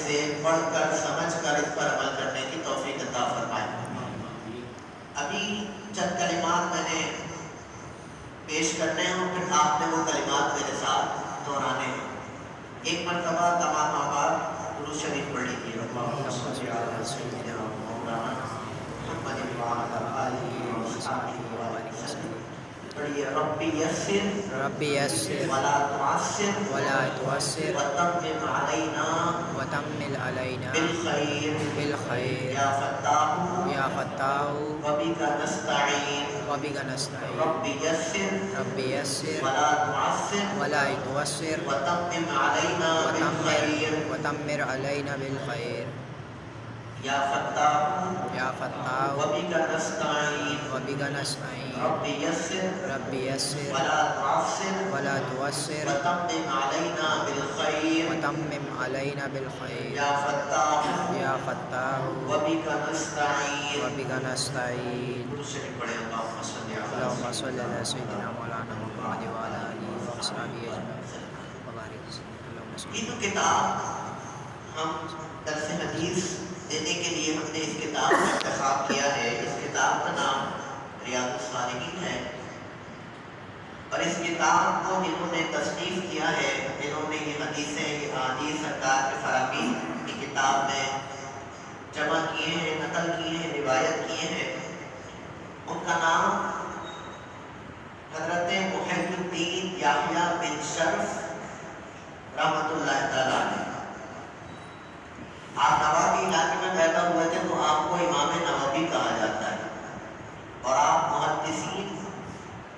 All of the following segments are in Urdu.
سے پڑھ کر سمجھ کر اس پر عمل کرنے کی توفیق عطا فرمائے۔ ابھی چند کلمات میں نے پیش کرنے ہیں اور پھر آپ نے وہ کلمات میرے ساتھ دہرانے ہیں۔ ایک مرتبہ تمام آباد درود شریف پڑھ لیجیے۔ اللہم صل علی سیدنا مولانا محمد وعلی آلہ وصحبہ وسلم۔ پڑھیے ربی یسر ولا تعسر وتمم علینا بالخیر یا فتاح وبک نستعین ربی یسر ولا تعسر وتمم علینا بالخیر یا فتاح وبک نستعین ربی یسر ولا تعسر وتمم علینا بالخیر یا فتاح وبک نستعین۔ اللہم صل علی سیدنا مولانا محمد وعلی آلہ وصحبہ اجمعین۔ یہ جو کتاب ہم درس حدیث دینے کے لیے ہم نے اس کتاب کا انتخاب کیا ہے، اس کتاب کا نام ریاض الصالحین ہے، اور اس کتاب کو جنہوں نے تصنیف کیا ہے، جنہوں نے یہ حدیثیں یہ احادیث سرکار کے فرامین کی کتاب میں جمع کیے ہیں، نقل کیے ہیں، روایت کیے ہیں، ان کا نام حضرت محی الدین یحییٰ بن شرف رحمۃ اللہ تعالیٰ علیہ۔ آپ نوابی علاقے میں پیدا ہوئے تھے تو آپ کو امام نوابی کہا جاتا ہے، اور آپ محدثین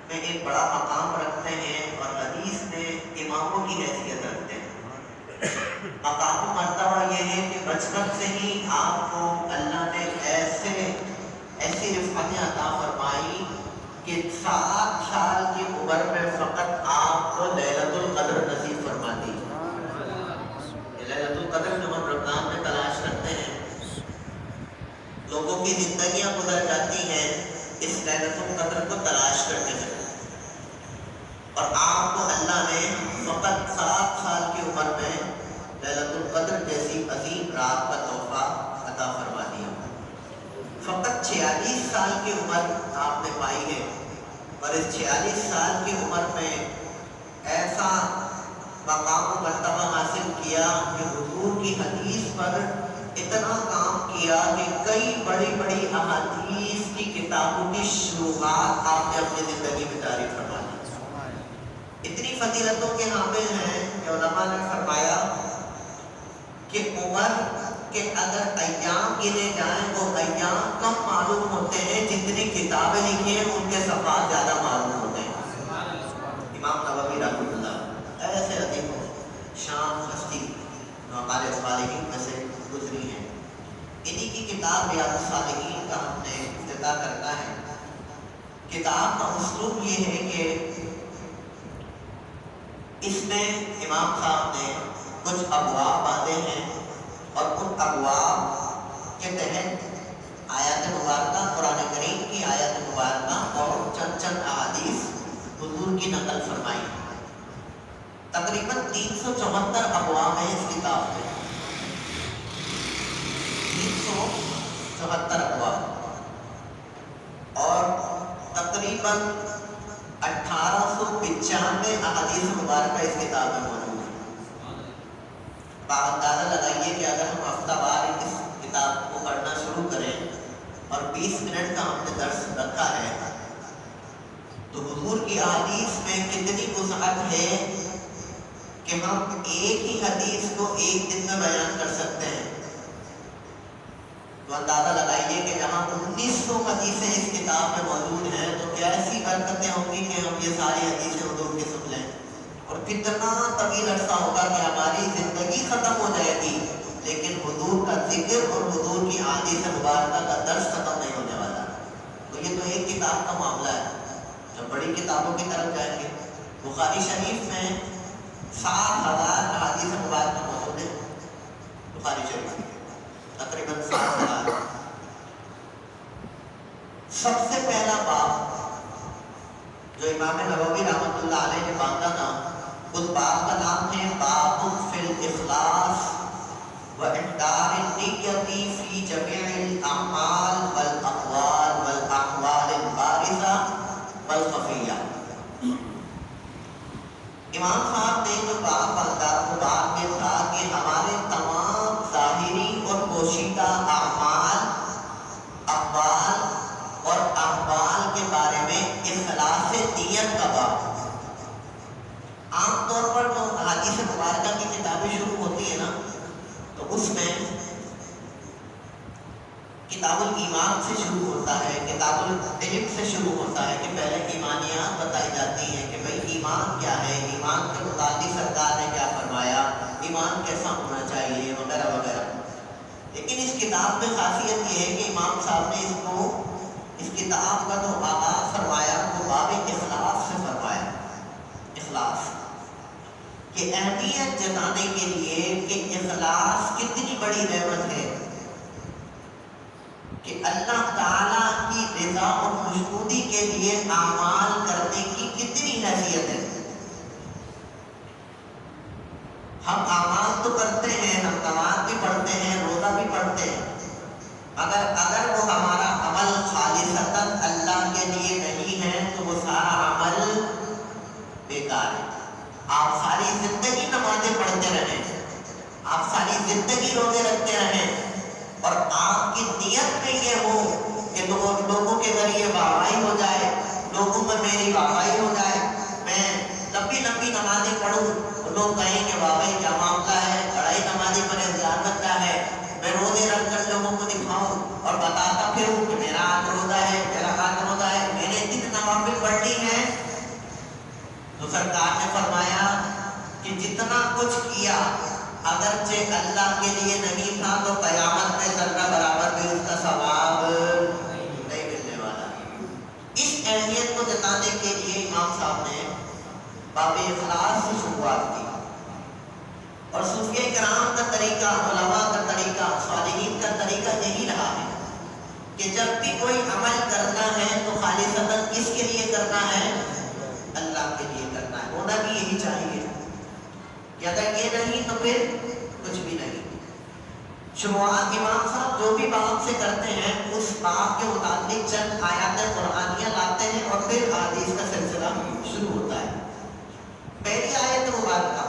میں ایک بڑا مقام رکھتے ہیں اور حدیث میں اماموں کی حیثیت رکھتے ہیں۔ مقام و مرتبہ یہ ہے کہ بچپن سے ہی آپ کو اللہ نے ایسی رفعتیں عطا فرمائی کہ 7 سال کی عمر میں فقط آپ کو لیلۃ القدر نصیب فرما دی۔ لیلۃ القدر جو ہم رمضان میں تلاش کرتے ہیں، لوگوں کی زندگیاں گزر جاتی ہیں اس لیلۃ القدر کو تلاش کرنے میں، اور آپ کو اللہ نے فقط 7 سال کی عمر میں لیلۃ القدر جیسی عظیم رات کا تحفہ عطا فرما دیا۔ فقط 46 سال کی عمر آپ نے پائی ہے، اور اس 46 سال کی عمر میں ایسا مقام و مرتبہ حاصل کیا کہ حضور کی حدیث پر اتنا کام کیا کہ کئی بڑی بڑی احادیث کی کتابوں کی شروعات آپ نے اپنی زندگی میں جاری فرما دی۔ اتنی فضیلتوں کے حامل ہیں کہ علماء نے فرمایا کہ عمر کے اگر ایام گنے جائیں وہ ایام کم معلوم ہوتے ہیں، جتنی کتابیں لکھی ہیں ان کے صفحات زیادہ معلوم ہوتے ہیں۔ امام نووی رحمۃ اللہ ایسے عظیم شان ہستی جو ہمارے صالحین میں سے گزری ہیں، انہی کی کتاب ریاض الصالحین کا ہم نے افتتاح کرنا ہے۔ کتاب کا اسلوب یہ ہے کہ اس میں امام صاحب نے کچھ ابواب باندھے ہیں، اور ان ابواب کے تحت آیات مبارکہ، قرآن کریم کی آیات مبارکہ اور چند احادیث حضور کی نقل فرمائی۔ تقریباً 374 ابواب ہیں اس کتاب میں، 374 ابواب، اور تقریباً 1895 احادیث مبارکہ اس کتاب میں موجود ہیں۔ آپ اندازہ لگائیے کہ اگر ہم ہفتہ وار اس کتاب کو پڑھنا شروع کریں اور 20 منٹ کا ہم نے درس رکھا ہے، تو حضور کی احادیث میں کتنی وسعت ہے کہ ہم ایک ہی حدیث کو ایک دن میں بیان کر سکتے ہیں۔ تو اندازہ لگائیے کہ جہاں 1900 حدیثیں اس کتاب میں موجود ہیں تو کیسی برکتیں ہوں گی کہ ہم یہ ساری حدیثیں حضور کی سن لیں، اور کتنا طویل عرصہ ہوگا کہ ہماری زندگی ختم ہو جائے گی لیکن حضور کا ذکر اور حضور کی احادیث مبارکہ کا درس ختم نہیں ہونے والا۔ تو یہ تو ایک کتاب کا معاملہ ہے۔ جب بڑی کتابوں کی طرف جائیں گے، بخاری شریف میں 7,000 احادیث مبارکہ موجود ہیں، بخاری شریف میں تقریباً 7,000۔ سب سے پہلا باب جو امام نووی رحمۃ اللہ علیہ نے باندھا نا، اس باب کا نام ہے باب فی الاخلاص و امام صاحب نے جو بات باندھا وہ بات یہ تھا کہ ہمارے تمام ظاہری اور پوشیدہ اعمال، اقوال اور افعال کے بارے میں اخلاص نیت کا باب۔ عام طور پر جو حدیث مبارکہ کی کتابیں شروع ہوتی ہیں نا، تو اس میں کتاب الایمان سے شروع ہوتا ہے، کتاب العلم سے شروع ہوتا ہے کہ پہلے ایمانیات بتائی جاتی ہیں کہ بھئی ایمان کیا ہے، ایمان کے متعلق سرکار نے کیا فرمایا، ایمان کیسا ہونا چاہیے وغیرہ وغیرہ۔ لیکن اس کتاب میں خاصیت یہ ہے کہ امام صاحب نے اس کتاب کا جو آغاز فرمایا وہ باب اخلاص سے فرمایا۔ اخلاص کہ اہمیت جتانے کے لیے کہ اخلاص کتنی بڑی نعمت ہے، کہ اللہ تعالیٰ کی رضا اور خوشنودی کے لیے اعمال کرنے کی کتنی حیثیت ہے۔ ہم اعمال تو کرتے ہیں، ہم نماز بھی پڑھتے ہیں، روزہ بھی پڑھتے ہیں، اگر وہ ہمارا عمل خالصتاً اللہ کے لیے نہیں ہے تو وہ سارا عمل بیکار ہے۔ آپ ساری زندگی نمازیں پڑھتے رہیں، آپ ساری زندگی روزے رکھتے رہیں، اور آپ کی نیت میں یہ ہو کہ لوگوں کے ذریعے واہوائی ہو جائے، لوگوں میں میری واہوائی ہو جائے، میں لمبی لمبی نمازیں پڑھوں، لوگ کہیں کہ واہ بھائی کیا معاملہ ہے، بڑائی نمازی پرہیزگار بنتا ہے، میں روزے رکھ کر لوگوں کو دکھاؤں اور بتاتا پھروں کہ میرا ہاتھ روزہ ہے، میرا ہاتھ روزہ ہے، میں نے اتنی نوافل پڑھ لی ہیں۔ تو سرکار نے فرمایا کہ جتنا کچھ کیا اگرچہ اللہ کے لیے نہیں تھا تو قیامت میں ذرہ برابر بھی اس کا ثواب نہیں ملنے والا۔ اس اہمیت کو جتانے کے لیے امام صاحب نے باب اخلاص سے شروعات کی، اور صوفیہ کرام کا طریقہ، علماء کا طریقہ، صالحین کا طریقہ یہی رہا ہے کہ جب بھی کوئی عمل کرنا ہے تو خالصتاً کس کے لیے کرنا ہے؟ اللہ کے لیے کرنا ہے۔ ہونا بھی یہی چاہیے کہ اگر یہ نہیں تو پھر کچھ بھی نہیں۔ شروعات امام صاحب جو بھی باب سے کرتے ہیں اس باب کے متعلق چند آیات قرآنیہ لاتے ہیں اور پھر حدیث کا سلسلہ شروع ہوتا ہے۔ پہلی آیت مبارکہ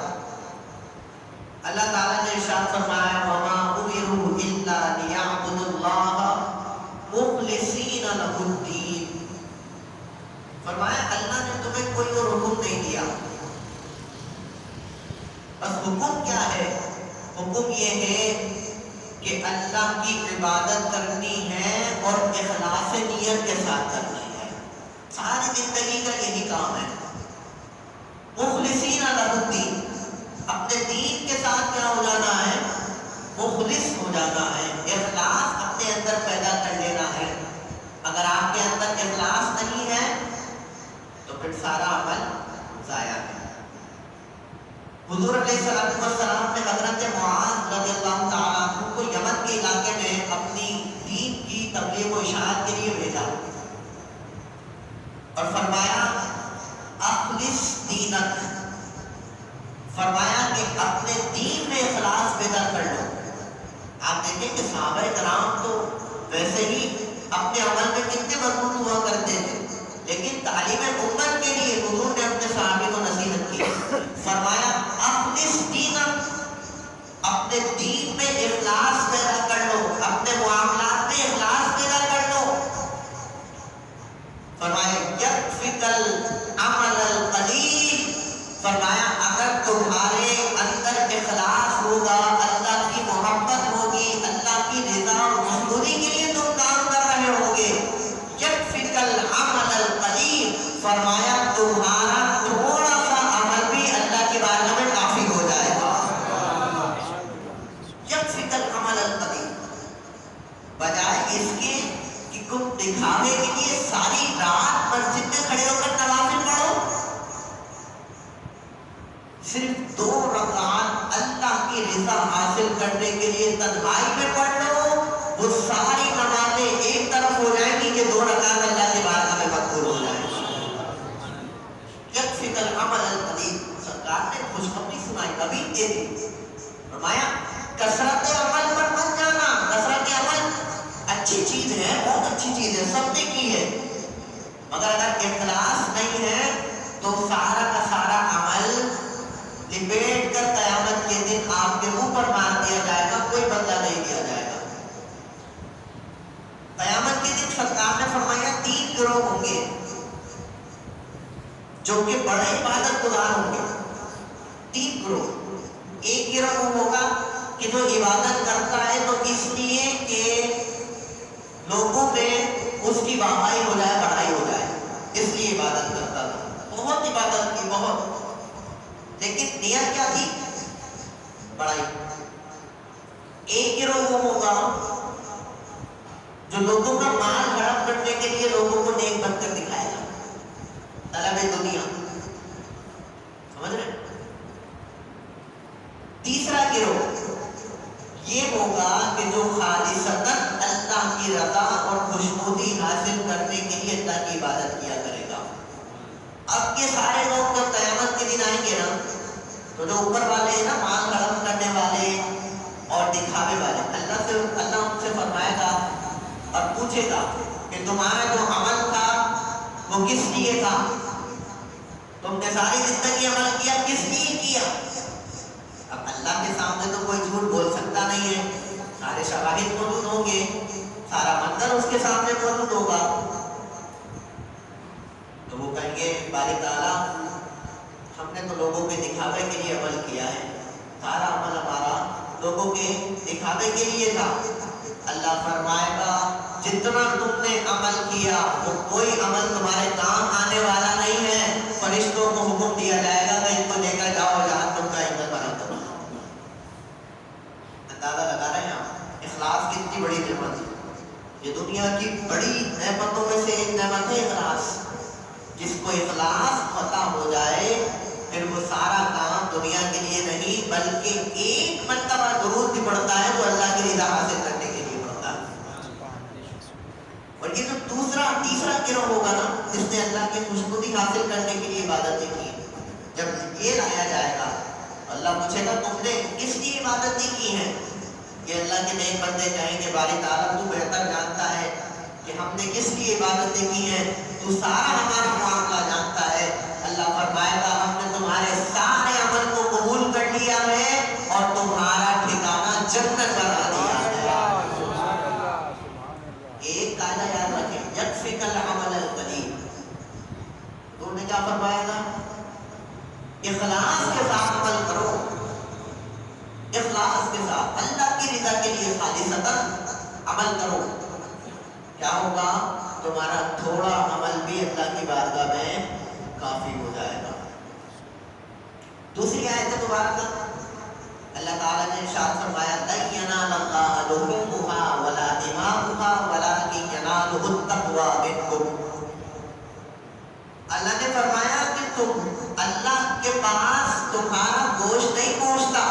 اللہ تعالیٰ نے ارشاد فرمایا وَمَا أُمِرُوا إِلَّا لِيَعْبُدُوا اللَّهَ مُخْلِصِينَ لَهُ الدِّينَ۔ فرمایا اللہ نے تمہیں کوئی اور حکم نہیں دیا، بس حکم کیا ہے؟ حکم یہ ہے کہ اللہ کی عبادت کرنی ہے اور اخلاص نیت کے ساتھ کرنی ہے۔ ساری زندگی کا یہی کام ہے۔ مخلصین لہ الدین، اپنے دین کے ساتھ کیا ہو جانا ہے؟ مخلص ہو جانا ہے، اخلاص اپنے اندر پیدا کر لینا ہے۔ اگر آپ کے اندر اخلاص نہیں ہے تو پھر سارا عمل ضائع ہے۔ حضور علیہ السلام نے حضرت معاذ رضی اللہ تعالیٰ عنہ کو یمن کے علاقے میں اپنی دین کی تبلیغ و اشاعت کے لیے بھیجا اور فرمایا اخلص دینک، فرمایا کہ اپنے دین میں اخلاص پیدا کر لو۔ آپ دیکھیں کہ صحابہ کرام تو ویسے ہی اپنے عمل میں کتنے مضبوط ہوا کرتے تھے، لیکن تعلیم امت کے لیے حضور نے اپنے صحابی کو نصیحت کی، فرمایا اخلص دینک، اپنے دین میں اخلاص پیدا کر لو، اپنے معاملات میں اخلاص پیدا کر لو۔ فرمایا یکفک العمل القلیل، فرمایا اگر تمہارے اندر اخلاص ہوگا، اللہ کی محبت ہوگی، اللہ کی رضا اور خوشنودی کے لیے تم کام کر رہے ہوگے، یکفک العمل القلیل، فرمایا تمہارا تھوڑا سا عمل بھی اللہ کی بارگاہ میں کافی ہو جائے گا۔ یکفک العمل القلیل، بجائے اس کے کہ تم دکھاوے کے لیے ساری رات مسجد میں کھڑے ہو کر نوافل پڑھو، صرف 2 رکعات اللہ کی رضا حاصل کرنے کے لیے تنہائی میں پڑھ لو، وہ ساری نمازیں ایک طرف ہو جائیں گی کہ 2 رکعات اللہ کی بارگاہ میں مقبول ہو جائیں گی۔ یکفک العمل القلیل، سرکار نے خوشخبری سنائی، نبی دے دی، فرمایا کثرت عمل پر مت جانا، کثرت عمل اچھی چیز ہے، بہت اچھی چیز ہے، سب نے کی ہے، مگر اگر اخلاص نہیں ہے تو سارا کا سارا عمل بڑے عبادت گزار ہوں گے. 3 گروہ. ایک گروہ وہ ہوگا کہ جو عبادت کرتا ہے تو اس لیے کہ لوگوں میں اس کی واہوائی ہو جائے, بڑائی ہو جائے, اس لیے عبادت کرتا تھا. بہت عبادت کی, بہت, لیکن نیت کیا تھی؟ بڑائی. ایک گروہ وہ ہوگا جو لوگوں کا مال ہڑپ کرنے کے لیے لوگوں کو نیک بن کر دکھائے گا, طلب دنیا. سمجھ رہے؟ تیسرا گروہ یہ ہوگا کہ جو خالصتاً اللہ کی رضا اور خوشنودی حاصل کرنے کے لیے اللہ کی عبادت کیا کرے گا. اب یہ سارے لوگ جب قیامت کے دن آئیں گے نا, تو جو اوپر والے ہیں نا, مال ہڑپ کرنے والے اور دکھاوے والے, اللہ ان سے فرمائے گا اور پوچھے گا کہ تمہارا جو عمل تھا وہ کس لیے تھا؟ تم نے ساری زندگی عمل کیا, کس لیے کیا؟ اب اللہ کے سامنے تو کوئی جھوٹ بول سکتا نہیں ہے, سارے شواہد موجود ہوں گے, سارا منظر اس کے سامنے موجود ہوگا. تو وہ کہیں گے باری تعالیٰ ہم نے تو لوگوں کے دکھاوے کے لیے عمل کیا ہے, سارا عمل ہمارا لوگوں کے دکھاوے کے لیے تھا. اللہ فرمائے گا جتنا تم نے عمل کیا وہ کوئی عمل تمہارے کام آنے والا نہیں ہے. فرشتوں کو حکم دیا جائے گا کہ ان کو لے کر جاؤ جہنم کا ایندھن بنا دو. اندازہ لگا رہے ہیں آپ اخلاص کتنی بڑی نعمت ہے. یہ دنیا کی بڑی نعمتوں میں سے ایک نعمت ہے اخلاص. جس کو اخلاص پتہ ہو جائے پھر وہ سارا کام دنیا کے لیے نہیں بلکہ ایک مرتبہ درود بھی پڑھتا ہے تو اللہ کی رضا حاصل کرنے کے لیے پڑھتا ہے. اور یہ جو تیسرا گروہ ہوگا نا, جس نے اللہ کی خوشنودی حاصل کرنے کے لیے عبادتیں کی, جب یہ لایا جائے گا اللہ پوچھے گا تم نے کس لیے عبادتیں کی ہیں؟ کہ اللہ کے نیک بندے کہیں گے باری تعالیٰ تو بہتر جانتا ہے کہ ہم نے کس لیے عبادتیں کی ہیں, تو سارا ہمارا معاملہ جانتا ہے. اللہ فرمائے گا ہم نے تمہارے سارے عمل کو قبول کر لیا ہے اور تمہارا ٹھکانہ جنت بنا دیا ہے. ایک قاعدہ یاد رکھیں, یکفیک العمل القلیل. تو نے کیا فرمایا تھا؟ اخلاص کے ساتھ عمل کرو, اخلاص کے ساتھ اللہ کی رضا کے لیے خالصتاً عمل کرو. کیا ہوگا؟ تمہارا تھوڑا عمل بھی اللہ کی بارگاہ میں کافی ہو جائے گا. دوسری آیت مبارکہ اللہ تعالیٰ نے ارشاد فرمایا لن ینال اللہ لحومها ولا دماؤها ولکن ینالہ التقوی منکم. اللہ نے فرمایا کہ تم اللہ کے پاس تمہارا گوشت نہیں پہنچتا,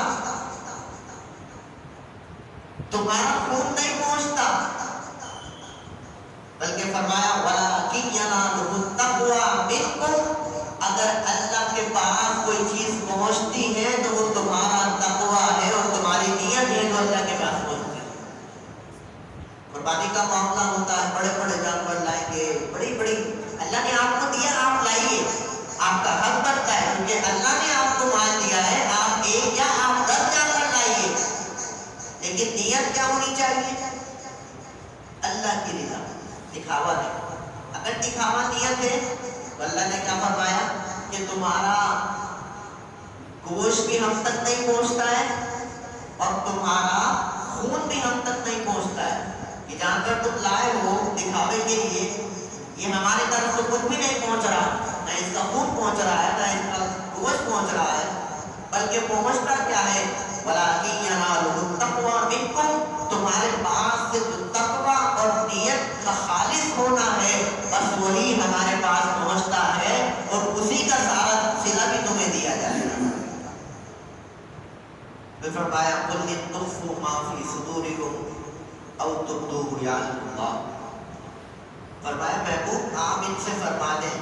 تمہارا خون نہیں پہنچتا, بلکہ فرمایا ولکن ینالہ التقوی منکم. اگر اللہ کے پاس کوئی چیز پہنچتی ہے تو وہ تمہارا تقوی ہے اور تمہاری نیت ہے جو اللہ کے پاس پہنچتی ہے. قربانی کا معاملہ ہوتا ہے, بڑے بڑے جانور لائیں گے, بڑی بڑی, اللہ نے آپ کو دیا, آپ لائیے, آپ کا حق بنتا ہے کیونکہ اللہ نے آپ کو مال دیا ہے. آپ 1 یا آپ 10 جانور لائیے, لیکن نیت کیا ہونی چاہیے؟ اللہ کی رضا, دکھاوا نہیں. اگر دکھاوا نیت ہے تو اللہ نے کیا فرمایا کہ تمہارا گوشت بھی ہم تک نہیں پہنچتا ہے اور تمہارا خون بھی ہم تک نہیں پہنچتا ہے. یہ جانور تم لائے ہو دکھاوے کے لیے, یہ ہمارے طرف سے کچھ بھی نہیں پہنچ رہا, نہ اس کا خون پہنچ رہا ہے نہ اس کا گوشت پہنچ رہا ہے, بلکہ پہنچتا کیا ہے؟ وَلَٰكِن يَنَالُهُ التَّقْوَىٰ مِنكُمْ. تمہارے پاس سے جو تقویٰ اور نیت کا خالص ہونا ہے بس وہی ہمارے پاس پہنچتا ہے اور اسی کا سارا صلہ بھی تمہیں دیا جائے گا. پھر فرمایا قُلْ إِن تُخْفُوا مَا فِي صُدُورِكُمْ أَوْ تُبْدُوهُ يَعْلَمْهُ اللَّهُ. فرمایا محبوب آپ ان سے فرما دیں,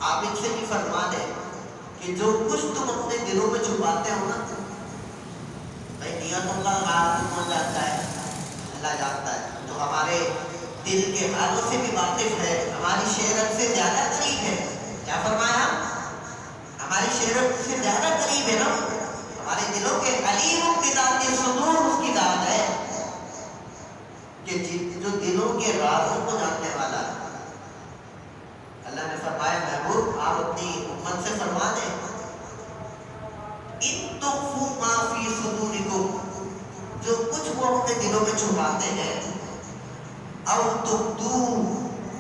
آپ ان سے بھی فرما دیں کہ جو کچھ تم اپنے دلوں میں چھپاتے ہو نا, بھائی نیتوں کا راز کون جانتا ہے؟ اللہ جانتا ہے. جو ہمارے دل کے حالوں سے بھی واقف ہے, ہماری شہرت سے زیادہ قریب ہے. کیا فرمایا؟ ہماری شہرت سے زیادہ قریب ہے نا, ہمارے دلوں کے علیم بذات الصدور اس کی ذات ہے کہ جو دلوں کے رازوں کو جاننے والا ہے. اللہ نے فرمایا محبوب محمد سے فرما دیں ان تخفوا ما فی صدورکم، جو کچھ وہ اپنے دلوں میں چھپاتے ہیں، او تبدو،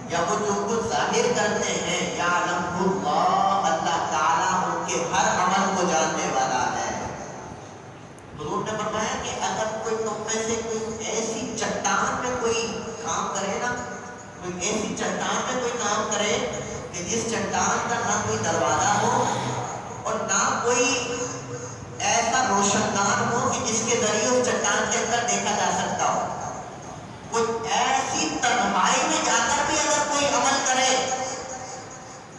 یا وہ جو کچھ ظاہر کرتے ہیں، یعلمہ اللہ، اللہ تعالیٰ ان کے ہر عمل کو جاننے والا ہے۔ حضور نے فرمایا کہ اگر کوئی تم میں سے کوئی ایسی چٹان میں کوئی کام کرے نا، کوئی ایسی چٹان میں کوئی کام کرے کہ جس چٹان کا نہ کوئی دروازہ ہو اور نہ کوئی ایسا روشندان ہو کہ جس کے ذریعے اس چٹان کے اندر دیکھا جا سکتا ہو، کوئی ایسی تنہائی میں جا کر بھی اگر کوئی عمل کرے،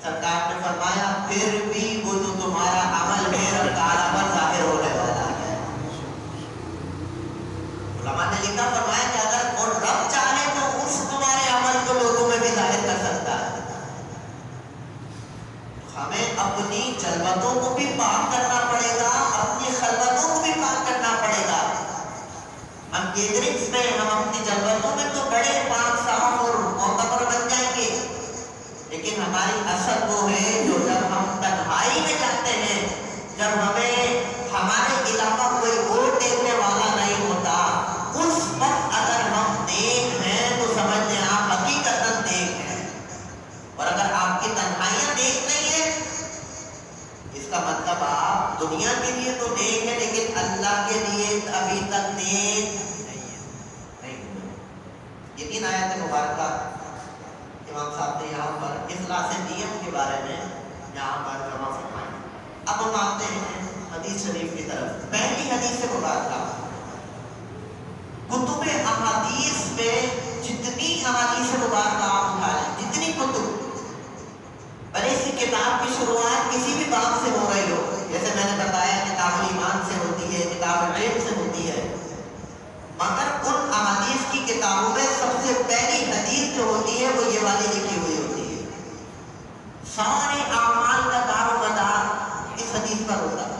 سرکار نے فرمایا پھر بھی وہ جو تمہارا عمل ہے رب تعالیٰ پر ظاہر ہونے والا ہے۔ علماء نے لکھا فرمایا کہ اگر اور رب چاہے تو اس تمہارے عمل کو لوگوں میں بھی ظاہر کر سکتا ہے۔ ہمیں اپنی جلوتوں کو بھی پاک کرنا پڑے گا، اپنی خلوتوں کو بھی پاک کرنا پڑے گا۔ ہم گیدرنگز میں ہم اپنی جلوتوں میں تو بڑے پاک صاف اور معتبر بن جائیں گے، لیکن ہماری اصل وہ ہے جو جب ہم تنہائی میں جاتے ہیں، جب ہمیں ہمارے علاوہ کوئی اور دیکھنے والا نہیں ہوتا، اس وقت اگر ہم نیک ہیں تو سمجھ لیں آپ حقیقتاً نیک ہیں، اور اگر آپ کی تنہائیاں نیک نہیں ہیں، اس کا مطلب آپ دنیا کے لیے تو نیک ہے لیکن اللہ کے لیے ابھی تک نیک نہیں ہوئے۔ یہ تین آیات مبارکہ امام صاحب نے یہاں پر اخلاص نیت کے بارے میں یہاں پر جمع فرمائی۔ اب ہم آتے ہیں حدیث شریف کی طرف۔ پہلی حدیث مبارکہ، کتب احادیث میں جتنی احادیث مبارکہ آپ اٹھا لیں، جتنی کتب، بھلے اس کتاب کی شروعات کسی بھی باب سے ہو رہی ہو، جیسے میں نے بتایا کتاب الایمان سے ہوتی ہے، کتاب العلم سے ہوتی ہے، مگر ان احادیث کی کتابوں میں سب سے پہلی حدیث جو ہوتی ہے وہ یہ والی لکھی ہوئی ہوتی ہے۔ سارے اعمال کا دار و مدار اس حدیث پر ہوتا ہے۔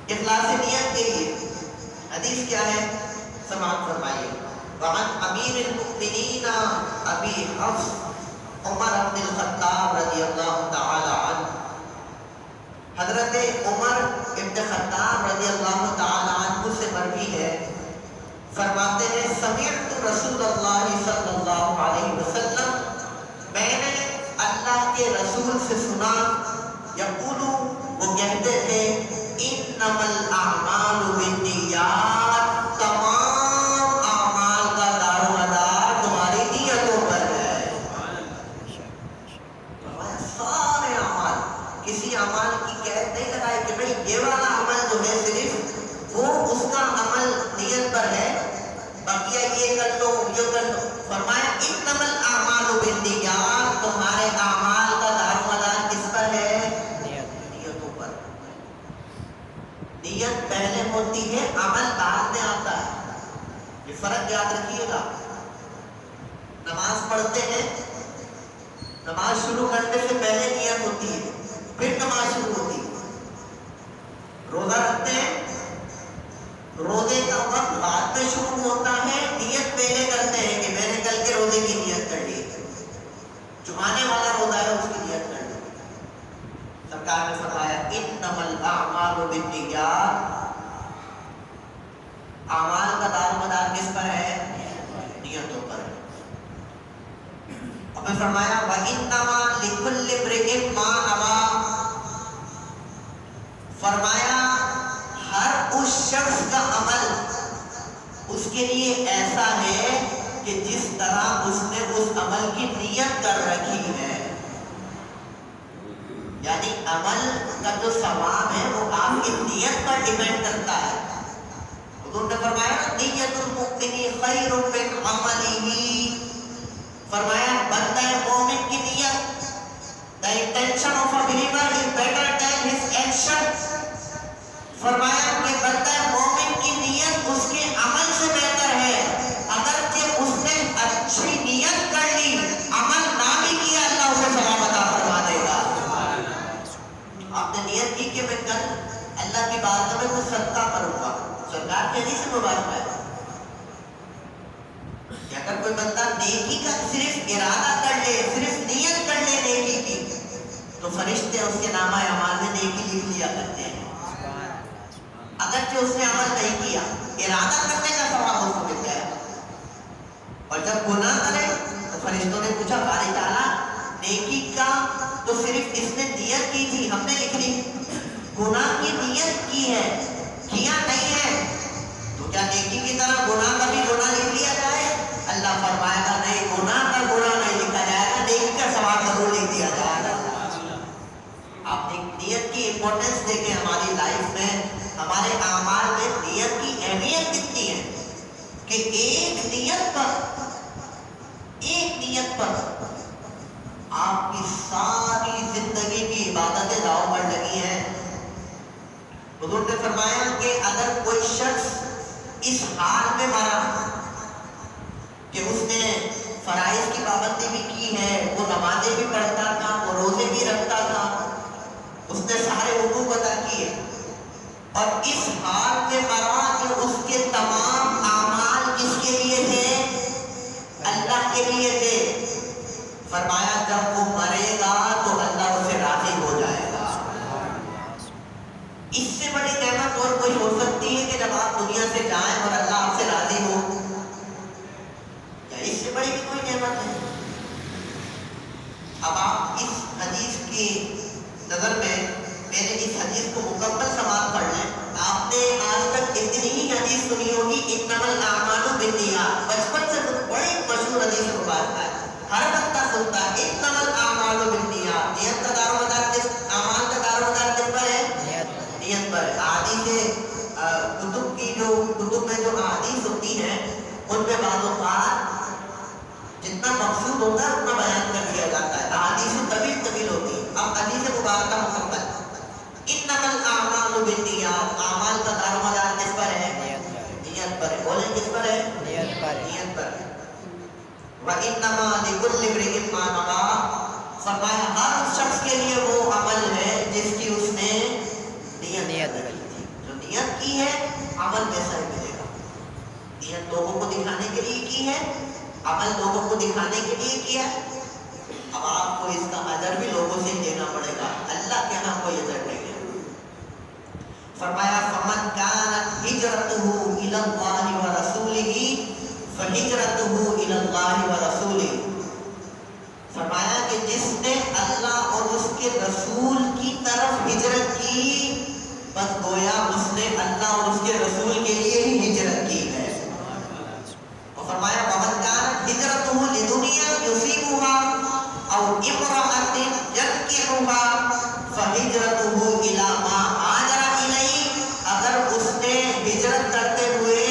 اخلاص نیت کے لیے حدیث کیا ہے؟ سماعت فرمائیے۔ وعن امیر المؤمنین ابی حفص عمر بن الخطاب رضی اللہ تعالی عنہ، حضرت عمر ابن خطاب رضی اللہ تعالی عنہ سے مروی ہے، فرماتے ہیں سمعت رسول اللہ صلی اللہ علیہ وسلم، میں نے اللہ کے رسول سے سنا، یقول، وہ کہتے تھے انما الاعمال بالنیات، تمام اعمال کا دار و مدار تمہاری نیتوں پر ہے۔ سارے اعمال، کسی عمل کی قید نہیں لگائی کہ بھئی یہ والا عمل جو ہے صرف وہ اس کا عمل نیت پر ہے، بقیہ یہ کر لو یہ کر لو۔ فرمایا انما الاعمال بالنیات، تمہارے اعمال کا دار و مدار کس پر ہے؟ نیتوں پر۔ نیت پہلے ہوتی ہے، عمل بعد میں آتا ہے، یہ فرق یاد رکھیے گا۔ نماز پڑھتے ہیں، نماز شروع کرنے سے پہلے نیت ہوتی ہے، پھر نماز شروع ہوتی ہے۔ روزہ رکھتے ہیں، روزے کا وقت بعد میں شروع ہوتا ہے، نیت پہلے کرتے ہیں کہ میں نے کل کے روزے کی نیت کر لی، جو آنے والا روزہ ہے اس کی نیت کر لی۔ سرکار نے فرمایا انما الاعمال بالنیات، اعمال کا دار و مدار کس پر ہے؟ نیتوں پر ہے۔ اور فرمایا وَإِنَّمَا لِكُلِّ امْرِئٍ مَا نَوَىٰ، فرمایا ہر اس شخص کا عمل اس کے لیے ایسا ہے کہ جس طرح اس نے اس عمل کی نیت کر رکھی ہے، یعنی عمل کا جو ثواب ہے وہ آپ کی نیت پر ڈیپینڈ کرتا ہے۔ حضور نے فرمایا نیت المؤمن خیر من عملہ، فرمایا بندہ مومن کی نیت، the intention of a believer is better than his action، فرمایا کہ بندہ مومن کی نیت اس کے عمل سے بہتر ہے، اگرچہ اس نے اچھی نیت کر لی، عمل نہ بھی کیا، اللہ اسے ثواب عطا فرما دے گا۔ آپ نے نیت کی کہ میں کل اللہ کی بارگاہ میں کچھ صدقہ کروں گا، سرکار کی حدیث مبارکہ ہے کہ اگر کوئی بندہ نیکی کا صرف ارادہ کر لے، صرف نیت کر لے نیکی کی، تو فرشتے اس کے نامہ اعمال میں نیکی لکھ لیا کرتے ہیں، اگرچہ اس نے عمل نہیں کیا، ارادہ کرنے کا ثواب اس کو مل جائے گا۔ اور جب گناہ کرے تو فرشتوں نے پوچھا باری تعالیٰ نیکی کا تو صرف اس نے نیت کی تھی، ہم نے لکھ لی، گناہ کی نیت کی ہے، کیا نہیں ہے، تو کیا نیکی کی طرح گناہ کا بھی گناہ لکھ لیا جائے؟ اللہ فرمائے گا نہیں، گناہ کا گناہ نہیں لکھا جائے گا، نیکی کا ثواب ضرور لکھ دیا جائے گا۔ آپ نیت کی امپورٹنس دیکھیں ہماری لائف میں، ہمارے اعمال میں نیت کی اہمیت کتنی ہے کہ ایک نیت پر آپ کی ساری زندگی کی عبادتیں داؤ پر لگی ہیں۔ حضور نے فرمایا کہ اگر کوئی شخص اس حال میں مرا کہ اس نے فرائض کی پابندی بھی کی ہے، وہ نمازیں بھی پڑھتا تھا، وہ روزے بھی رکھتا تھا، اس نے سارے حقوق ادا کیے، اور اس حال میں مرا کہ اس کے تمام اعمال کس کے لیے تھے؟ اللہ کے لیے تھے، فرمایا جب وہ مرے گا تو اللہ اسے راضی ہو جائے گا۔ اس سے بڑی نعمت اور کوئی ہو سکتی ہے کہ جب آپ دنیا سے جائیں اور اللہ آپ سے راضی ہو؟ یا اس سے بڑی بھی کوئی نعمت ہے؟ اب آپ اس حدیث کی نظر میں میں نے اس حدیث کو مکمل سماعت پڑھ لیں۔ آپ نے آج تک اتنی ہی حدیث سنی ہوگی، انما الاعمال بالنیات، بچپن سے بڑی مشہور حدیث مبارکہ ہے، ہر بندہ سنتا ہے، انما الاعمال بالنیات، نیت کا دار و مدار کس، اعمال کا دار و مدار کس پر ہے؟ نیت پر ہے۔ احادیث کتب میں جو احادیث ہوتی ہیں ان میں بعض اوقات جتنا مقصود ہوتا ہے اتنا بیان کر دیا جاتا ہے، احادیث طویل ہوتی ہے۔ اب حدیث مبارکہ مکمل، انما الاعمال بالنیات، اعمال کا دار و مدار کس پر ہے؟ نیت پر ہے۔ بولیں کس پر ہے؟ نیت پر ہے۔ وَإِنَّمَا لِكُلِّ امْرِئٍ مَا نَوَىٰ، فرمایا ہر اس شخص کے لیے وہ عمل ہے جس کی اس نے نیت کی تھی، جو نیت کی ہے عمل ویسا ہی ملے گا۔ نیت لوگوں کو دکھانے کے لیے کی ہے، عمل لوگوں کو دکھانے کے لیے کیا ہے، اب آپ کو اس کا اجر بھی لوگوں سے دینا پڑے گا، اللہ کے ہاں کوئی اجر نہیں ہے۔ فرمایا فَمَنْ كَانَتْ هِجْرَتُهُ إِلَى اللَّهِ وَرَسُولِهِ فَهِجْرَتُهُ إِلَى اللَّهِ وَرَسُولِهِ، فرمایا کہ جس نے اللہ اور اس کے رسول کی طرف ہجرت کی، بس گویا اس نے اللہ اور اس کے رسول کے لیے ہی ہجرت کی ہے۔ اور فرمایا وَمَنْ كَانَتْ هِجْرَتُهُ لِدُنْيَا يُصِيبُهَا أَوْ امْرَأَةٍ يَنكِحُهَا فَهِجْرَتُهُ إِلَىٰ مَا هَاجَرَ إِلَيْهِ، اگر اس نے ہجرت کرتے ہوئے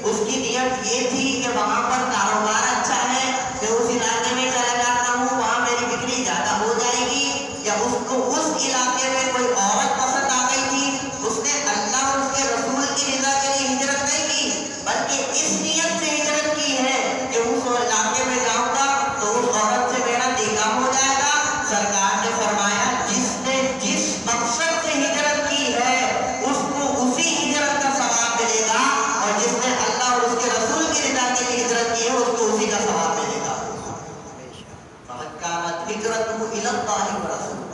اس کی نیت یہ تھی کہ وہاں پر کاروبار اچھا ہے، میں اس علاقے میں چلا جاتا ہوں، وہاں میری بکری زیادہ ہو جائے گی، یا اس کو اس علاقے میں کوئی عورت پسند آ گئی تھی، اس نے اللہ اور اس کے رسول کی رضا کے لیے ہجرت نہیں کی، بلکہ اس نیت سے ہجرت کی ہے کہ اس علاقے میں جاؤں گا تو اس عورت سے میرا نکاح ہو جائے گا۔ سرکار نے فرمایا جس نے جس مقصد سے ہجرت کی ہے اس کو اسی ہجرت کا ثواب ملے گا، اور جس نے اللہ اور اس کے رسول کی رضا کے لیے ہجرت کی ہے اس کو اسی کا ثواب ملے گا۔ فَمَنْ كَانَتْ هِجْرَتُهُ إِلَى اللَّهِ وَرَسُولِهِ،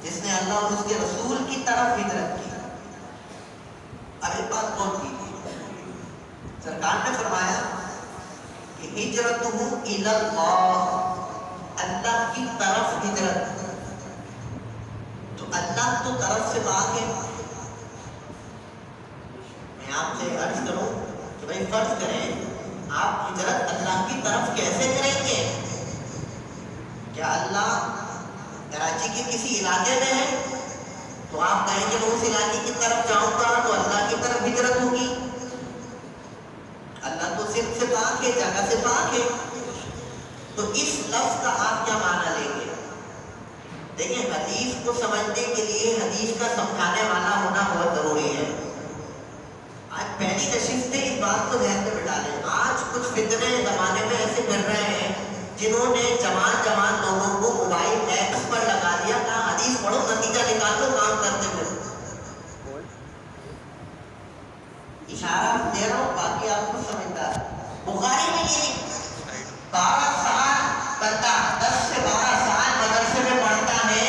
جس نے اللہ اور اس کے رسول کی طرف ہجرت کی۔ اب ایک بات غور کیجیے، سرکار نے فرمایا کہ ہجرتُهُ إِلَى اللَّهِ، اللہ کی طرف ہجرت، تو اللہ تو طرف سے بات ہے۔ میں آپ سے عرض کروں کہ بھائی فرض کریں آپ ہجرت اللہ کی طرف کیسے کریں گے؟ کیا اللہ کراچی کے کسی علاقے میں ہے تو آپ کہیں گے میں اس علاقے کی طرف جاؤں گا تو اللہ کی طرف ہجرت ہوگی؟ اللہ تو صرف سے پاک ہے، جگہ سے پاک ہے، تو اس لفظ کا آپ کیا معنی لیں گے؟ دیکھیں حدیث کو سمجھنے کے لیے حدیث کا سمجھانے والا ہونا بہت ضروری ہے۔ آج پہلی نشست اس بات کو ذہن میں بٹھا لیں، آج کچھ فتنے زمانے میں ایسے پھر رہے ہیں جنہوں نے جوان لوگوں کو موبائل ایپس پر لگا دیا، کہا حدیث پڑھو نتیجہ نکال لو کام کرتے ہوئے۔ اشارہ دے رہا ہوں باقی آپ کو سمجھتا ہے۔ بخاری میں یہ 12 سال بندہ 10 سے 12 سال مدرسے میں پڑھتا ہے،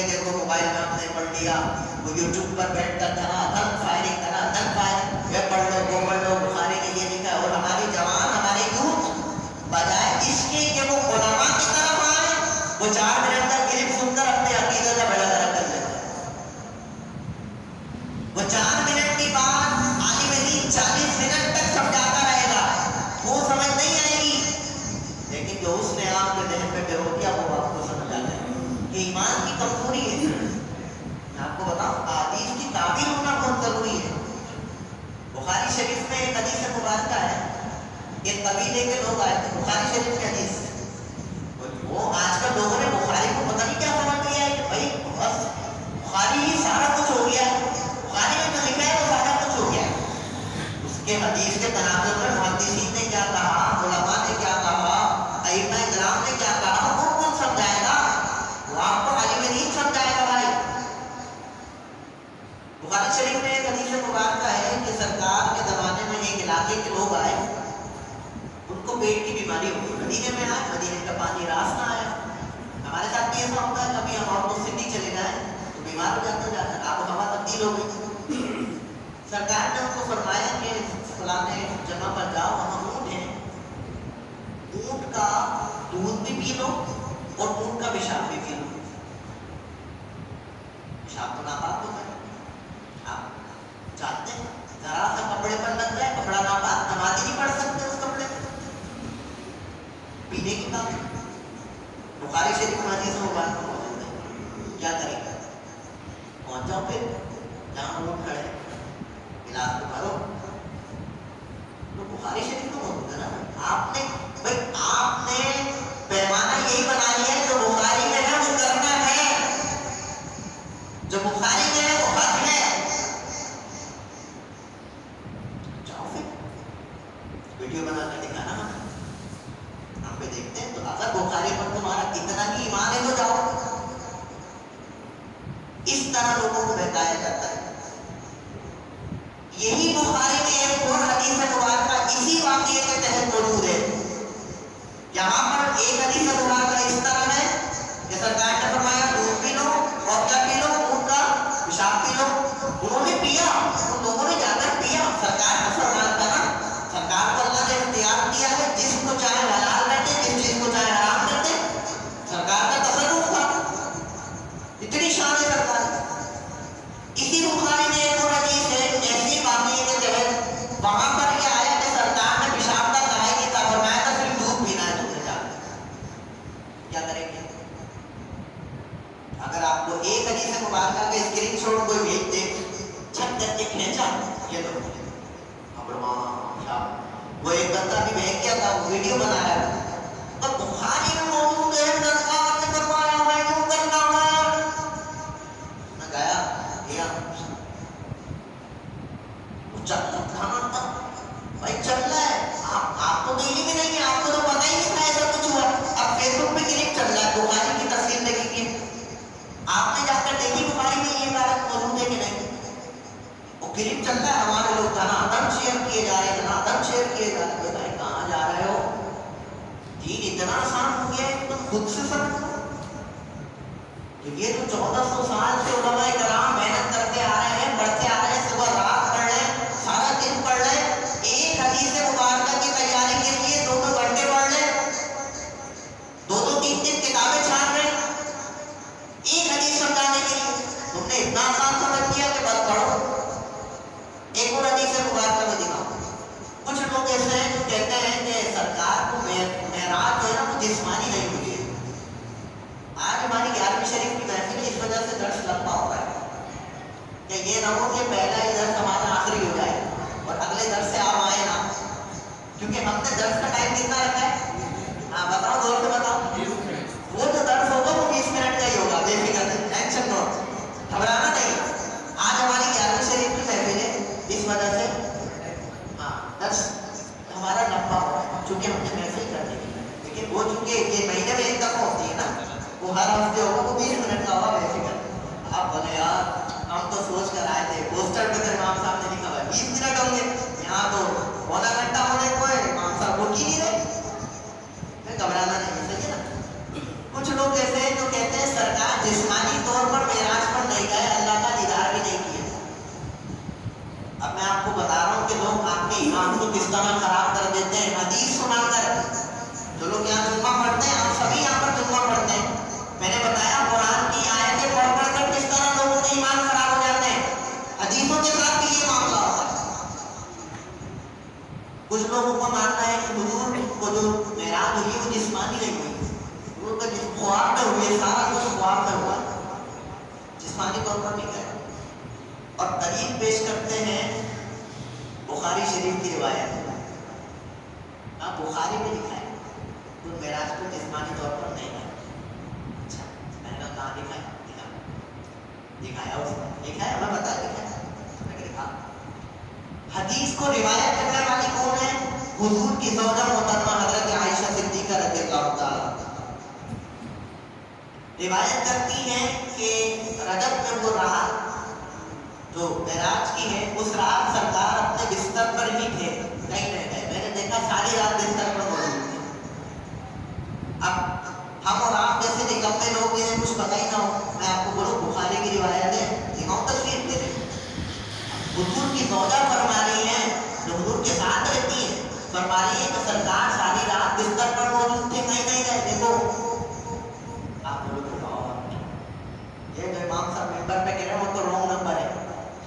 یہ دیکھو موبائل میں ہم نے پڑھ لیا, وہ یوٹیوب پر بیٹھ کر دھن فائرنگ یہ پڑھ لو وہ پڑھ لو, بخاری نے یہ لکھا. اور ہمارے جوان ہمارے یوتھ بجائے اس کے کہ وہ علماء کی طرف آئے, وہ 4 منٹ کا کلپ سن کر اپنے عقیدے کا بیڑا گرک کر لیتے ہیں. وہ 4 منٹ کی بات عالم دین 40 منٹ تک سمجھاتا رہے گا, وہ سمجھ نہیں آئے گی, لیکن جو اس نے آپ کے ذہن میں ڈرو کیا وہ آپ کو سمجھ آ جائے کہ ایمان کی کمزوری ہے. میں آپ کو بتاؤں حدیث کی تعبیر ہونا بہت ضروری ہے. بخاری شریف میں ایک حدیث مبارکہ ہے, ایک قبیلے کے لوگ آئے تھے. بخاری شریف کی حدیث, وہ آج کل لوگوں نے بخاری کو پتہ نہیں کیا سمجھ لیا ہے کہ بھائی بس بخاری ہی سارا کچھ ہو گیا, بخاری میں جو لکھا ہے وہ سارا کچھ ہو گیا. اس کے حدیث کے تناظر میں محدثین نے کیا کہا, علماء نے کیا کہا, ائمہ کرام نے کیا کہا, وہ کون سمجھائے گا؟ وہ آپ کو عالم دین سمجھائے گا بھائی. بخاری شریف میں ایک حدیث مبارکہ ہے کہ سرکار کے زمانے میں ایک علاقے کے لوگ آئے, ان کو پیٹ کی بیماری ہوئی, مدینے میں آئے, مدینے کا پانی راس نہ آیا. ہمارے ساتھ بھی ایسا ہوتا ہے, کبھی ہم اور سندھی چلے جائیں تو بیمار ہو جاتے ہیں, آپ ہوا تبدیل ہو گئی. سرکار نے ان کو فرمایا کہ فلانے جگہ پر جاؤ, وہاں اونٹ ہے, اونٹ کا دودھ بھی پی لو اور اونٹ کا پیشاب بھی پی لو. پیشاب تو ناپاک ہوتا ہے, آپ جانتے ہیں, ذرا سا کپڑے پر لگ جائے کپڑا ناپاک, نماز ہی نہیں پڑھ سکتے اس کپڑے پینے کی بات. بخاری شریف میں حدیث مبارکہ موجود ہے. کیا کریں گے, پہنچ جاؤ پھر جہاں اونٹ کھڑے, گلاس کو بھرو. تو بخاری شریف میں موجود ہے نا. آپ نے بھائی آپ نے پیمانہ یہی بنا لیا ہے, جو بخاری میں ہے وہ کرنا ہے, جو بخاری میں ہے وہ حد ہے. جاؤ پھر ویڈیو بنا کر دکھانا ہم پہ دیکھتے ہیں. تو اگر بخاری پر تمہارا اتنا ہی ایمان ہے تو جاؤ. اس طرح لوگوں کو بہکایا جاتا ہے. یہی بخاری میں ایک اور حدیث مبارکہ اسی واقعے کے تحت موجود ہے. یہاں پر ایک حدیث مبارکہ اس طرح ہے کہ سرکار نے فرمایا دودھ پی لو اور کیا پی لو, اونٹ کا پیشاب پی لو. انہوں نے پیا, ان لوگوں نے جا کر پیا. سرکار کا فرمان تھا نا, سرکار کو اللہ نے اختیار دیا ہے, جس کو چاہے حلال کر دے, جس چیز کو چاہے حرام کر دے. سرکار کا تصرف تھا, اتنی شان ہے سرکار. اسی بخاری میں ایک اور حدیث ہے ایسی واقعے کے تحت, وہاں پر یہ آیا کہ سرکار نے پیشاب کا کہا ہی تھا, فرمایا تھا صرف دودھ پینا ہے تم نے جا. کیا کریں گے اگر آپ کو ایک حدیث مبارکہ کا اسکرین شاٹ کوئی بھیج دے, چھٹ کر کے کھینچا, یہ لو وہ ایک بندہ بھی بہت گیا تھا, وہ ویڈیو بنا رہا تھا, تو بخاری میں موجود ہے سرکار نے فرمایا ہے یوں کرنا ہے. میں گیا گیا بھائی چل رہا ہے, آپ تو دہلی میں نہیں ہے, آپ کو تو پتہ ہی نہیں تھا ایسا کچھ ہوا. اب فیس بک پہ کلک چل رہا ہے, بخاری کی تفسیر لگی کی, آپ نے جا کر دیکھی بخاری میں یہ عبارت موجود ہے کہ نہیں. وہ کلک چل رہا ہے, ہمارے لوگ دھنادھن شیئر کیے جا رہے ہیں, دھنادھن شیئر کیے جا رہے ہیں. بھائی کہاں جا رہے ہو, دین اتنا آسان ہو گیا ہے, تم خود سے سمجھو. یہ جو 1400 سال سے علماء کرام محنت کرتے آ رہے ہیں, پڑھتے آ رہے ہیں, صبح رات پڑھ رہے ہیں, سارا دن پڑھ رہے ہیں, ایک حدیث مبارکہ کی تیاری کے لیے 2-2 گھنٹے پڑھ رہے ہیں, 2-3 کتابیں چھاپ رہے ہیں ایک حدیث سمجھانے کے لیے. تم نے اتنا آسان سمجھ لیا کہ بس پڑھو. ایک اور حدیث مبارکہ میں دکھاؤں. کچھ لوگ ایسے ہیں جو کہتے ہیں کہ سرکار کو معراج جو ہے نا وہ جسمانی نہیں ہوئی ہے. آج ہماری 11ویں شریف کی محفل ہے, اس وجہ سے درس لمبا ہو رہا ہے کہ یہ نہ ہو کہ پہلا ہی درس ہمارا آخری ہو جائے اور اگلے درس سے آپ آئے نا, کیونکہ ہم نے درس کا ٹائم کتنا رکھا ہے. ہاں بتاؤ, زور سے بتاؤ. وہ جو درس ہوگا وہ 20 منٹ کا ہی ہوگا, بے فکر نہیں, ٹینشن نو, گھبرانا نہیں. آج ہماری 11ویں شریف کی محفل ہے, اس وجہ سے ہاں درس ہمارا لمبا ہو رہا ہے, چونکہ ہم نے محفل کر دی. لیکن وہ چونکہ یہ مہینے میں ایک دفعہ ہوتی ہے نا, وہ ہر ہفتے ہوگا, وہ 20 منٹ کا ہوگا, بے فکر. آپ بولے یار ہم تو سوچ کر آئے تھے, پوسٹر پہ تو امام صاحب نے لکھا ہوا 20 منٹ ہوں گے, یہاں تو پونا گھنٹہ ہونے کو ہے, امام صاحب رک ہی نہیں رہے. گھبرانا نہیں, صحیح ہے نا. کچھ لوگ ایسے ہیں جو کہتے ہیں سرکار جسمانی طور پر کے ایمان کو کس طرح خراب کر دیتے ہیں حدیث سنا کر. جو لوگ یہاں جمعہ پڑھتے ہیں، آپ سبھی یہاں پر جمعہ پڑھتے ہیں، میں نے بتایا قرآن کی آیتیں پڑھ پڑھ کر کس طرح لوگوں کے ایمان خراب ہو جاتے ہیں. حدیثوں کے ساتھ بھی یہ معاملہ ہوتا ہے. کچھ لوگوں کو ماننا ہے کہ حضور کو جو معراج ہوئی وہ جسمانی نہیں ہوئی، وہ تو خواب میں ہوئی، سارا کچھ خواب میں ہوا، جسمانی طور پر نہیں گیا. اور دلیل پیش کرتے ہیں بخاری شریف کی روایت. بخاری میں لکھا ہے تو معراج کو جسمانی طور پر نہیں ہے. اچھا میں نے کہا کہاں لکھا ہے؟ دکھایا اس نے، لکھا ہے، ہمیں بتا لکھا ہے، میں نے کہا حدیث کو روایت کرنے والی کون ہے؟ حضور کی زوجہ محترمہ حضرت عائشہ صدیقہ رضی اللہ تعالیٰ روایت کرتی ہیں کہ رجب میں وہ رات جو معراج کی ہے، اس رات سرکار اپنے بستر پر ہی تھے، کہیں نہیں گئے. میں نے دیکھا ساری رات بستر پر موجود تھے. اب ہم اور آپ جیسے نکمے لوگ جنہیں کچھ پتہ ہی نہ ہو، میں آپ کو بولوں بخاری کی روایت ہے، دکھاؤں تصویر دے دیں. حضور کی زوجہ فرما رہی ہیں جو حضور کے ساتھ رہتی ہیں، فرما رہی ہے کہ سرکار ساری رات بستر پر موجود تھے، کہیں نہیں گئے. دیکھو آپ لوگ یہ جو امام صاحب ممبر پہ کہہ رہے ہیں وہ تو رونگ نمبر ہے،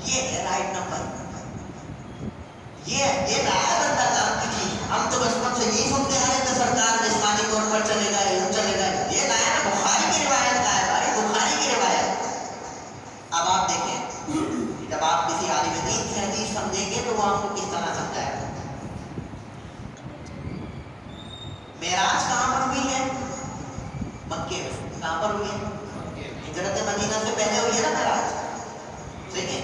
یہ ہے رائٹ نمبر. یہ لایا بندہ کام کی چیز. ہم تو بچپن سے یہی سنتے آئے کہ سرکار جسمانی طور پر چلے گئے، یوں چلے گئے. یہ لایا نا بخاری کی روایت کا ہے بھائی، بخاری کی روایت. اب آپ دیکھیں جب آپ کسی عالم دین سے حدیث سمجھیں گے تو وہ آپ کو کس طرح سمجھائے گا. معراج کہاں پر ہوئی ہے؟ مکے میں. کہاں پر ہوئی ہے؟ ہجرت مدینہ سے پہلے ہوئی ہے نا معراج، ٹھیک ہے.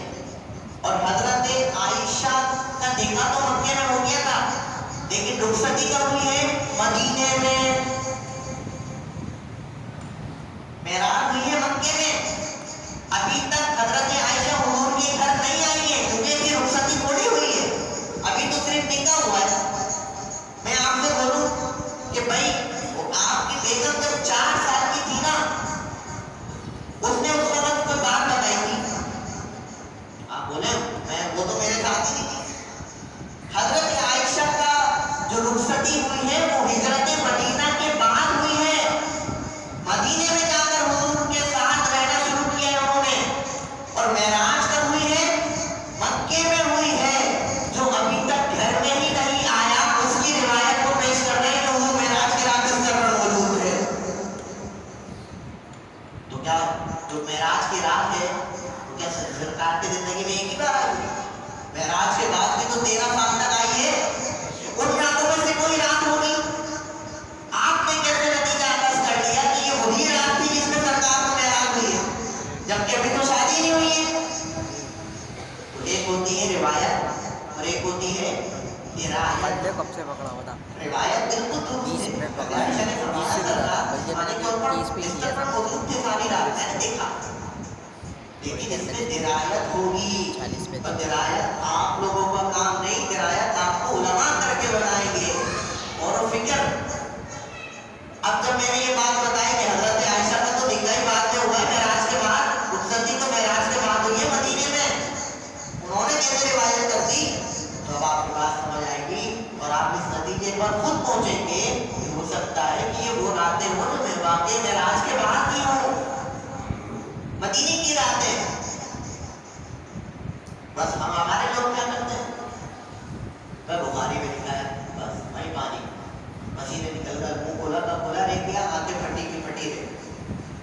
اور حضرت عائشہ کا نکاح تو مکے میں ہو گیا تھا، لیکن رخصتی کب ہوئی ہے؟ مدینے میں. معراج ہوئی ہے مکے میں. ابھی تک حضرت عائشہ حضور کے گھر نہیں آئی ہے کیونکہ ابھی رخصتی تھوڑی ہوئی ہے، ابھی تو صرف نکاح ہوا ہے. میں آپ سے بولوں کہ بھائی آپ کی بیگم جب 4 سال کی تھی نا، اس نے اس وقت کوئی بات بتائی تھی؟ آپ بولیں وہ تو میرے ساتھ ہی تھی. حضرت عائشہ کا جو رخصتی ہوئی ہے وہ ہجرت مدینہ کے بعد ہوئی ہے. مدینے میں جا کر حضور کے ساتھ رہنا شروع کیا انہوں نے. اور معراج کب ہوئی ہے؟ مکے میں ہوئی ہے. جو ابھی تک گھر میں ہی نہیں آیا اس کی روایت کو پیش کر رہے ہیں کہ حضور معراج کے رات بستر پر موجود ہے. تو کیا جو معراج کی رات ہے کیا سرکار کی زندگی میں ایک ہی بار آئی؟ معراج کے بعد بھی تو 13 سال تک آئی ہے. ان راتوں میں سے کوئی رات ہوگی. آپ نے کیسے نتیجہ اخذ کر لیا کہ یہ وہی رات تھی جس میں سرکار کو معراج ہوئی ہے، جبکہ ابھی تو شادی نہیں ہوئی ہے؟ تو ایک ہوتی ہے روایت اور ایک ہوتی ہے درایت. کب سے پکڑا ہوا تھا؟ روایت بالکل درست ہے. عائشہ نے فرمایا سرکار جسمانی طور پر بستر پر موجود تھے ساری رات، میں نے دیکھا. لیکن اس میں درایت ہوگی، اور درایت آپ لوگوں کا کام نہیں، درایت آپ کو علماء کر کے بتائیں گے. اور فکر اب جب میں نے یہ بات بتائی کہ حضرت عائشہ کا تو نکاح ہی بعد میں ہوا ہے معراج کے بعد، رخصتی تو معراج کے بعد ہوئی ہے مدینے میں، انہوں نے کیسے روایت کر دی؟ تو اب آپ کی بات سمجھ آئے گی اور آپ اس نتیجے پر خود پہنچیں گے کہ ہو سکتا ہے کہ یہ وہ راتیں ہوں جو میں واقع معراج کے بعد کی ہوں، مدینے کی راتیں. بس ہم ہمارے لوگ کیا کرتے ہیں؟ بخاری میں لکھا ہے، بس وہیں پانی پسینے نکل کر منہ کھولا کا کھولا رہ گیا، آنکھیں پھٹی کی پھٹی رہ گئی.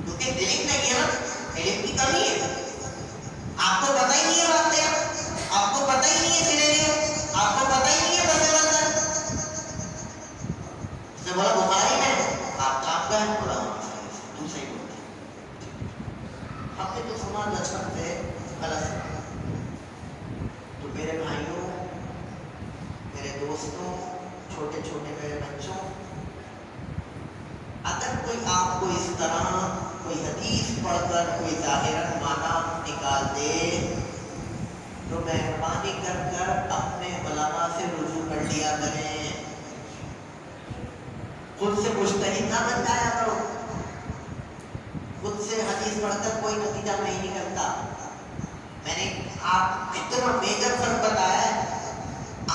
کیونکہ علم نہیں ہے نا، علم کی کمی ہے. آپ کو پتہ ہی نہیں ہے باتیں، آپ کو پتہ ہی نہیں ہے سینیریو، آپ کو پتہ ہی نہیں ہے پس منظر. اس نے بولا بخاری میں آپ کا ہے، بولا تم صحیح بولتے. ہم نے تو سنا لچکن سے غلط. تو میرے بھائیوں، میرے دوستوں، چھوٹے چھوٹے میرے بچوں، اگر کوئی آپ کو اس طرح کوئی حدیث پڑھ کر کوئی ظاہراً معنی نکال دے تو مہربانی کر کر اپنے علماء سے رجوع کر لیا کریں. خود سے مجتہد نہ بن جایا کرو. خود سے حدیث پڑھ کر کوئی نتیجہ نہیں نکلتا. میں نے آپ اتنا میجر فرق بتایا ہے.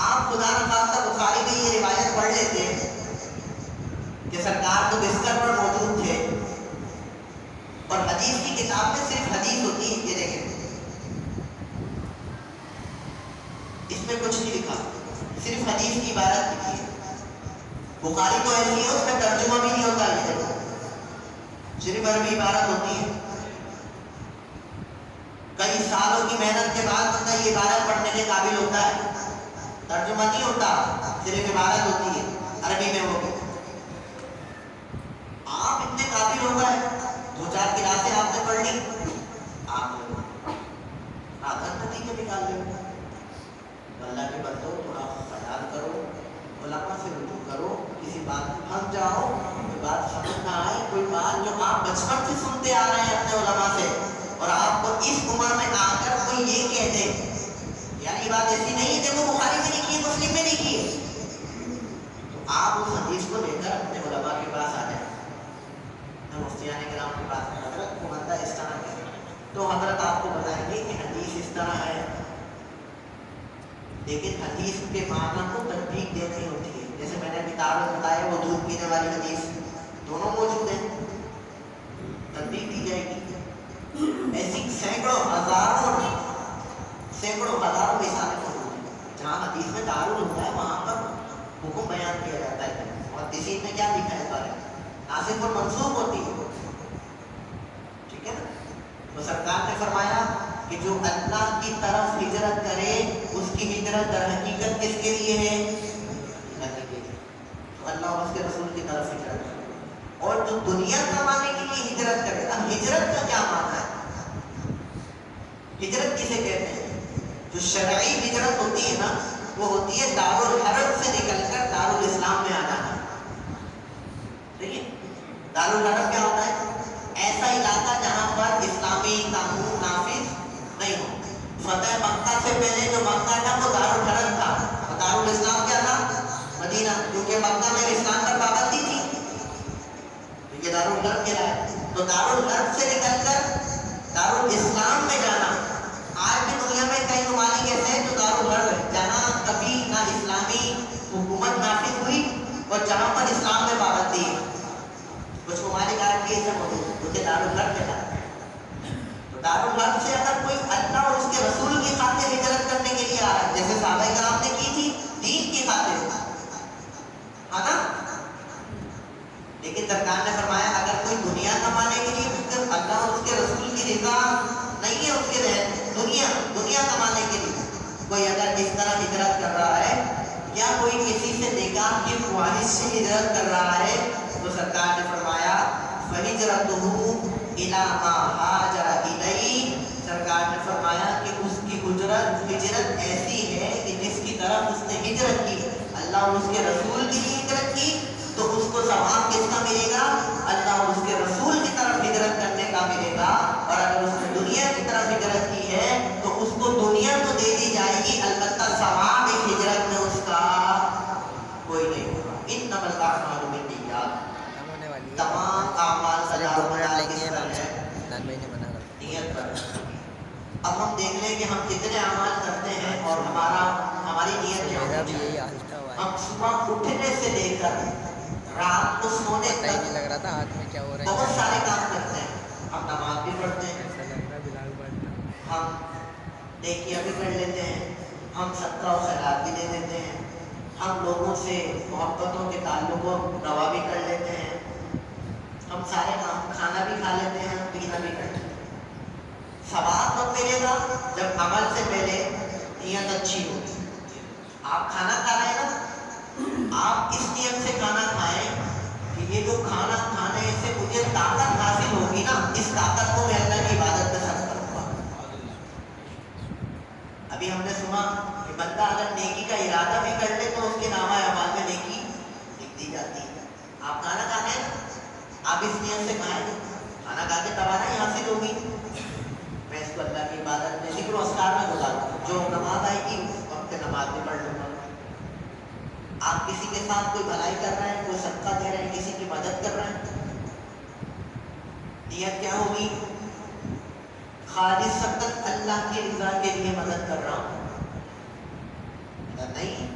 آپ خدا نخواستہ بخاری میں یہ روایت پڑھ لیتے کہ سرکار تو بستر پر موجود تھے اور حدیث کی کتاب میں صرف حدیث ہوتی ہے. یہ دیکھیں اس میں کچھ نہیں لکھا, صرف حدیث کی عبارت لکھی ہے. بخاری تو ایسی ہے اس میں ترجمہ بھی نہیں ہوتا, یہ دیکھو صرف عربی عبارت ہوتی ہے. کئی سالوں کی محنت کے بعد بندہ یہ عبارت پڑھنے کے قابل ہوتا ہے. ترجمہ نہیں ہوتا, صرف عبارت ہوتی ہے عربی میں. وہ آپ اتنے قابل ہو گئے, 2-4 کلاسیں آپ نے پڑھ لی, آپ آدھا نتیجے نکال لیں. اللہ کے بندو تھوڑا خیال کرو, علماء سے رجوع کرو, کسی بات میں پھنس جاؤ, کوئی بات سمجھ نہ آئے, کوئی بات جو آپ بچپن سے سنتے آ رہے ہیں اپنے علماء سے, اور آپ کو اس عمر میں آ کر کوئی یہ کہہ دے یار یہ بات ایسی نہیں ہے, دیکھو بخاری میں لکھی ہے, مسلم میں لکھی ہے, تو آپ اس حدیث کو لے کر اپنے علماء کے پاس آ جائیں, مفتیان کرام کے پاس. حضرت کو بندہ اس طرح ہے تو حضرت آپ کو بتائیں گے کہ حدیث اس طرح ہے, لیکن حدیث کے معنی کو تطبیق دینی ہوتی ہے. جیسے میں نے کتاب میں بتایا وہ دودھ پینے والی حدیث, دونوں موجود ہیں, تطبیق دی جائے گی. ایسی سینکڑوں ہزاروں مثالیں موجود ہیں. جہاں حدیث میں تعارض ہوتا ہے وہاں پر حکم بیان کیا جاتا ہے. اور کسی نے کیا لکھا ہے اس بارے میں, ناسخ اور منسوخ ہوتی ہے, ٹھیک ہے نا. تو سرکار نے فرمایا کہ جو اللہ کی طرف ہجرت کرے اس کی ہجرت در حقیقت کس کے لیے ہے, اللہ کے لیے. تو اللہ اور اس کے رسول کی طرف ہجرت کرے. اور جو دنیا کمانے کے لیے ہجرت کرے, اب ہجرت کا کیا معنی ہے, ہجرت کسے کہتے ہیں؟ جو شرعی ہجرت ہوتی ہے نا وہ ہوتی ہے دارالحرب سے نکل کر دارالاسلام میں آ جانا. ٹھیک ہے, دارالحرب کیا ہوتا ہے؟ ایسا علاقہ جہاں پر اسلامی قانون نافذ نہیں ہو. فتح مکہ سے پہلے جو مکہ تھا وہ دارالحرب تھا, اور دارالاسلام کیا تھا؟ مدینہ, کیونکہ مکہ میں اسلام پر پابندی تھی, یہ دارالحرب کہلایا. تو دارالحرب سے نکل کر دارالاسلام میں جانا. آج بھی دنیا میں کئی ممالک ایسے ہیں جو دارالحرب ہے, جہاں کبھی نہ اسلامی حکومت نافذ ہوئی اور جہاں پر اسلام میں پابندی ہے. کچھ ممالک آج بھی ایسے موجود ہیں کیونکہ دارالحرب کہلاتا ہے. تو دارالحرب سے اگر کوئی اللہ اور اس کے رسول کی خاطر ہجرت کرنے کے لیے آ رہا ہے, جیسے صحابہ کرام نے کی تھی دین کی خاطر, ہے نا, لیکن سرکار نے فرمایا اگر کوئی دنیا کمانے کے لیے صرف اللہ اور اس کے رسول کی رضا نہیں ہے اس کے ذہن, دنیا کمانے کے لیے کوئی اگر اس طرح ہجرت کر رہا ہے, یا کوئی کسی سے نکاح کی خواہش سے ہجرت کر رہا ہے, تو سرکار نے فرمایا فَهِجْرَتُهُ إِلَىٰ مَا هَاجَرَ إِلَيْهِ. سرکار نے فرمایا کہ اس کی ہجرت ایسی ہے کہ جس کی طرف اس نے ہجرت کی, اللہ اور اس کے رسول کی ہجرت کی, تو اس کو ثواب کس کا ملے گا؟ اللہ اور اس کے رسول کی طرف ہجرت کرنے کا ملے گا. اور اگر اس نے دنیا کی طرف ہجرت کی ہے تو اس کو دنیا تو دے دی جائے گی, البتہ ثواب اس ہجرت میں اس کا کوئی نہیں ہوگا. انما الاعمال بالنیات, تمام اعمال نیت پر. اب ہم دیکھ لیں کہ ہم کتنے اعمال کرتے ہیں اور ہماری نیت کیا ہوتی ہے. ہم صبح اٹھنے سے لے کر رات کو سونے تک بہت سارے کام کرتے ہیں. ہم نماز بھی پڑھتے ہیں, ہم نیکیاں بھی کر لیتے ہیں, ہم صدقہ و خیرات بھی دے دیتے ہیں, ہم لوگوں سے محبتوں کے تعلق کو روا بھی کر لیتے ہیں, ہم سارے کام, کھانا بھی کھا لیتے ہیں, پینا بھی کر لیتے ہیں. ثواب کب ملے گا؟ جب عمل سے پہلے نیت اچھی ہوگی. آپ کھانا کھا رہے ہیں نا, آپ اس نیت سے کھانا کھائیں کہ یہ جو کھانا کھانے سے مجھے طاقت حاصل ہوگی نا, اس طاقت کو میں اللہ کی عبادت میں صرف کروں گا. ابھی ہم نے سنا کہ بندہ اگر نیکی کا ارادہ بھی کر لے تو اس کے نامہ اعمال میں نیکی لکھ دی جاتی ہے. آپ کھانا کھا رہے ہیں, آپ اس نیت سے کھائیں, کھانا کھا کے توانائی حاصل ہوگی, میں اس کو اللہ کی عبادت میں ذکر و اذکار میں گزاروں گا, جو نماز آئے گی وقت نماز میں پڑھ لوں گا. آپ کسی کے ساتھ کوئی بھلائی کر رہے ہیں, کوئی صدقہ دے رہے ہیں, کسی کی مدد کر رہے ہیں, نیت کیا ہوگی؟ خالص اللہ کی رضا کے لیے مدد کر رہا ہوں. اگر نہیں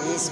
20